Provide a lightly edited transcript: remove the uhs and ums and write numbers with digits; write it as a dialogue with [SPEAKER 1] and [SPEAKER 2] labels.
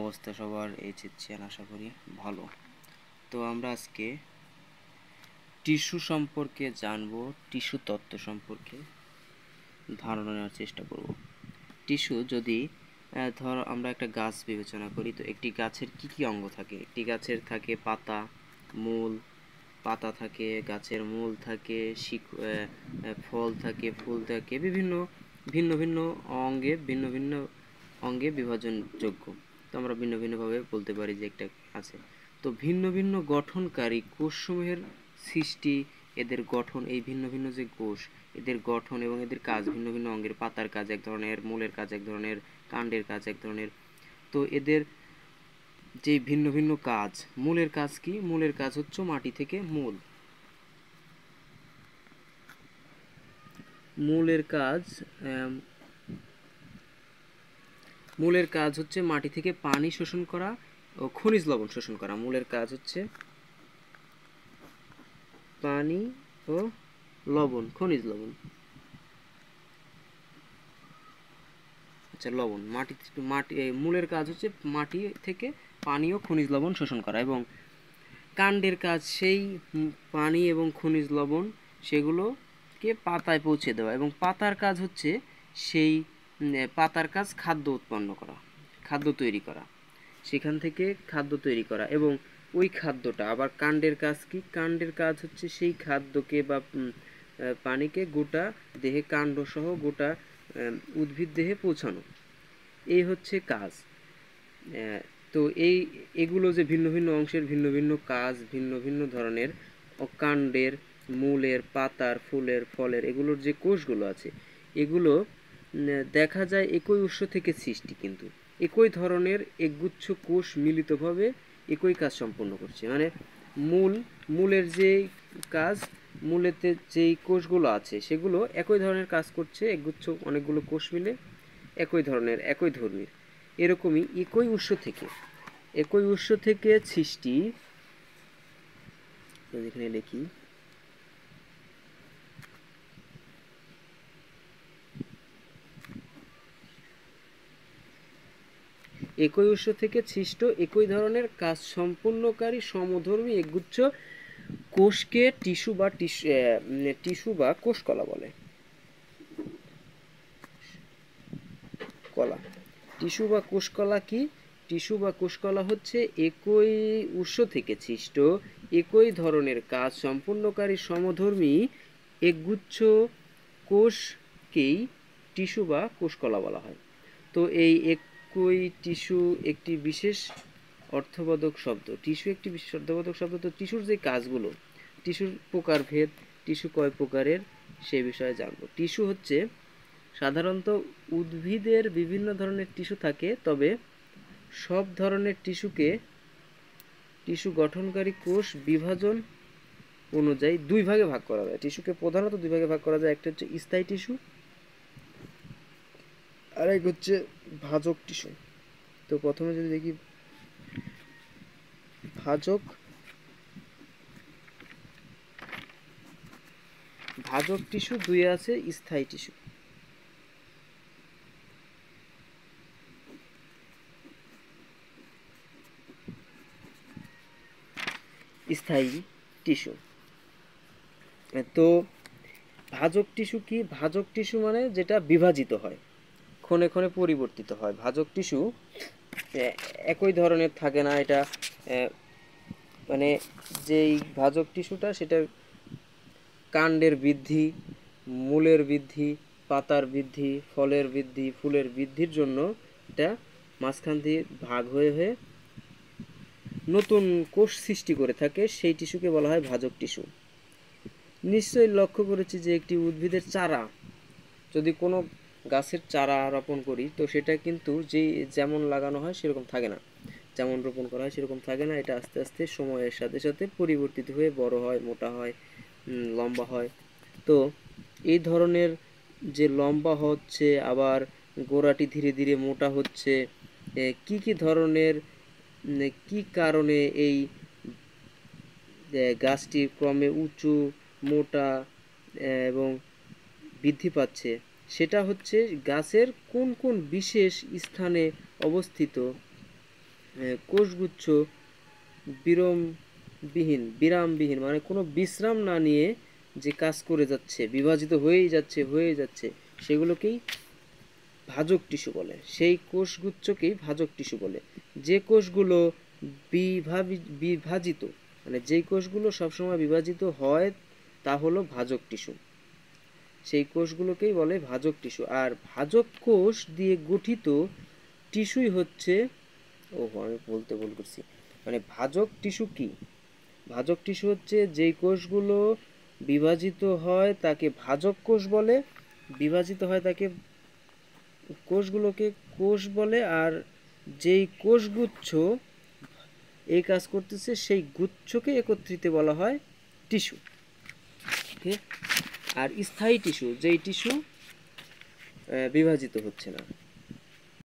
[SPEAKER 1] অবস্থা সবার এইচএসসিএন আশা করি ভালো। তো আমরা আজকে টিস্যু সম্পর্কে জানবো, টিস্যু তত্ত্ব সম্পর্কে ধারণা নেওয়ার চেষ্টা করব। টিস্যু যদি ধরো আমরা একটা গাছ বিবেচনা করি, তো একটি গাছের কি কি অঙ্গ থাকে? একটি গাছের থাকে পাতা, মূল, পাতা থাকে, গাছের মূল থাকে, ফল থাকে, ফুল থাকে, বিভিন্ন ভিন্ন ভিন্ন অঙ্গে বিভাজনযোগ্য। তো আমরা ভিন্ন ভিন্নভাবে বলতে পারি যে একটা আছে। তো ভিন্ন ভিন্ন গঠনকারী কোষসমূহের সৃষ্টি, এদের গঠন, এই ভিন্ন ভিন্ন যে কোষ, এদের গঠন এবং এদের কাজ ভিন্ন ভিন্ন অঙ্গের, পাতার কাজ এক ধরনের, মূলের কাজ এক ধরনের, কাণ্ডের কাজ এক ধরনের। তো এদের যে ভিন্ন ভিন্ন কাজ, মূলের কাজ কি? মূলের কাজ হচ্ছে মাটি থেকে মূল। মূলের কাজ হচ্ছে মাটি থেকে পানি শোষণ করা ও খনিজ লবণ শোষণ করা। মূলের কাজ হচ্ছে পানি ও লবণ, খনিজ লবণ। আচ্ছা, লবণ মূলের কাজ হচ্ছে মাটি থেকে পানি ও খনিজ লবণ শোষণ করা, এবং কাণ্ডের কাজ সেই পানি এবং খনিজ লবণ সেগুলোকে পাতায় পৌঁছে দেওয়া, এবং পাতার কাজ হচ্ছে সেই পাতার কাজ খাদ্য উৎপন্ন করা, খাদ্য তৈরি করা, সেখান থেকে খাদ্য তৈরি করা। এবং ওই খাদ্যটা আবার কাণ্ডের কাজ কি? কাণ্ডের কাজ হচ্ছে সেই খাদ্যকে বা পানিকে গোটা দেহে, কাণ্ডসহ গোটা উদ্ভিদ দেহে পৌঁছানো। এই হচ্ছে কাজ। তো এগুলো যে ভিন্ন ভিন্ন অংশের ভিন্ন ভিন্ন কাজ, ভিন্ন ভিন্ন ধরনের, কাণ্ডের, মূলের, পাতার, ফুলের, ফলের, এগুলোর যে কোষগুলো আছে, এগুলো দেখা যায় একই উৎস থেকে সৃষ্টি, কিন্তু একই ধরনের একগুচ্ছ কোষ মিলিতভাবে একই কাজ সম্পন্ন করছে। মানে মূলের যে কাজ, মূলেতে যেই কোষগুলো আছে সেগুলো একই ধরনের কাজ করছে, একগুচ্ছ অনেকগুলো কোষ মিলে একই ধরনের, একই ধর্মীর। এরকমই একই উৎস থেকে সৃষ্টি, এখানে লিখি, একই উৎস থেকে সৃষ্ট একই ধরনের কাজ সম্পূর্ণকারী সমধর্মী একগুচ্ছ কোষকে টিস্যু বা কোষকলা বলে। টিস্যু বা কোষকলা কি? টিস্যু বা কোষকলা হচ্ছে একই উৎস থেকে সৃষ্ট একই ধরনের কাজ সম্পূর্ণকারী সমধর্মী একগুচ্ছ কোষকেই টিস্যু বা কোষকলা বলা হয়। তো এই একই টিস্যু একটি বিশেষ অর্থবোধক শব্দ। টিস্যু একটি বিশেষ অর্থবোধক শব্দ। তো টিস্যুর যে কাজগুলো, টিস্যুর প্রকারভেদ, টিস্যু কয় প্রকারের সে বিষয়ে জানবো। টিস্যু হচ্ছে সাধারণত উদ্ভিদের বিভিন্ন ধরনের টিস্যু থাকে, তবে সব ধরনের টিস্যু গঠনকারী কোষ বিভাজন অনুযায়ী দুই ভাগে ভাগ করা যায়। টিস্যুকে প্রধানত দুই ভাগে ভাগ করা যায়। একটা হচ্ছে স্থায়ী টিস্যু, আর এক হচ্ছে ভাজক টিস্যু। তো প্রথমে যদি দেখি ভাজক টিস্যু, দুই আছে স্থায়ী টিস্যু। স্থায়ী টিস্যু। তো ভাজক টিস্যু কি? ভাজক টিস্যু মানে যেটা বিভাজিত হয়, ক্ষণে ক্ষণে পরিবর্তিত হয়। ভাজক টিস্যু একই ধরনের থাকে না। এটা মানে যেই ভাজক টিস্যুটা, সেটা কাণ্ডের বৃদ্ধি, মূলের বৃদ্ধি, পাতার বৃদ্ধি, ফলের বৃদ্ধি, ফুলের বৃদ্ধির জন্য এটা মাঝখান দিয়ে ভাগ হয়ে হয়ে নতুন কোষ সৃষ্টি করে থাকে। সেই টিস্যুকে বলা হয় ভাজক টিস্যু। নিশ্চয়ই লক্ষ্য করেছি যে একটি উদ্ভিদের চারা, যদি কোনো গাছের চারা রোপণ করি, তো সেটা কিন্তু যেমন লাগানো হয় সেরকম থাকে না, যেমন রোপণ করা হয় সেরকম থাকে না। এটা আস্তে আস্তে সময়ের সাথে সাথে পরিবর্তিত হয়ে বড় হয়, মোটা হয়, লম্বা হয়। তো এই ধরনের যে লম্বা হচ্ছে, আবার গোড়াটি ধীরে ধীরে মোটা হচ্ছে, কি ধরনের, কি কারণে এই গাছটি ক্রমে উঁচু, মোটা এবং বৃদ্ধি পাচ্ছে, সেটা হচ্ছে গাছের কোন কোন বিশেষ স্থানে অবস্থিত কোষগুচ্ছ বিরামবিহীন মানে কোনো বিশ্রাম না নিয়ে যে কাজ করে যাচ্ছে, বিভাজিত হয়ে যাচ্ছে সেগুলোকেই ভাজক টিস্যু বলে। সেই কোষগুচ্ছকেই ভাজক টিস্যু বলে। যে কোষগুলো বিভাজিত মানে যেই কোষগুলো সবসময় বিভাজিত হয় তা হলো ভাজক টিস্যু। সেই কোষগুলোকেই বলে ভাজক টিস্যু। আর ভাজক কোষ দিয়ে গঠিত টিস্যুই হচ্ছে আমি বলতে ভুল করছি, মানে ভাজক টিস্যু কি? ভাজক টিস্যু হচ্ছে যেই কোষগুলো বিভাজিত হয় তাকে ভাজক কোষ বলে, বিভাজিত হয় তাকে কোষগুলোকে কোষ বলে, আর যেই কোষগুচ্ছ এই কাজ করতেছে সেই গুচ্ছকে একত্রিত বলা হয় টিস্যু। ওকে, আর স্থায়ী টিস্যু যেই টিস্যু বিভাজিত হচ্ছে না।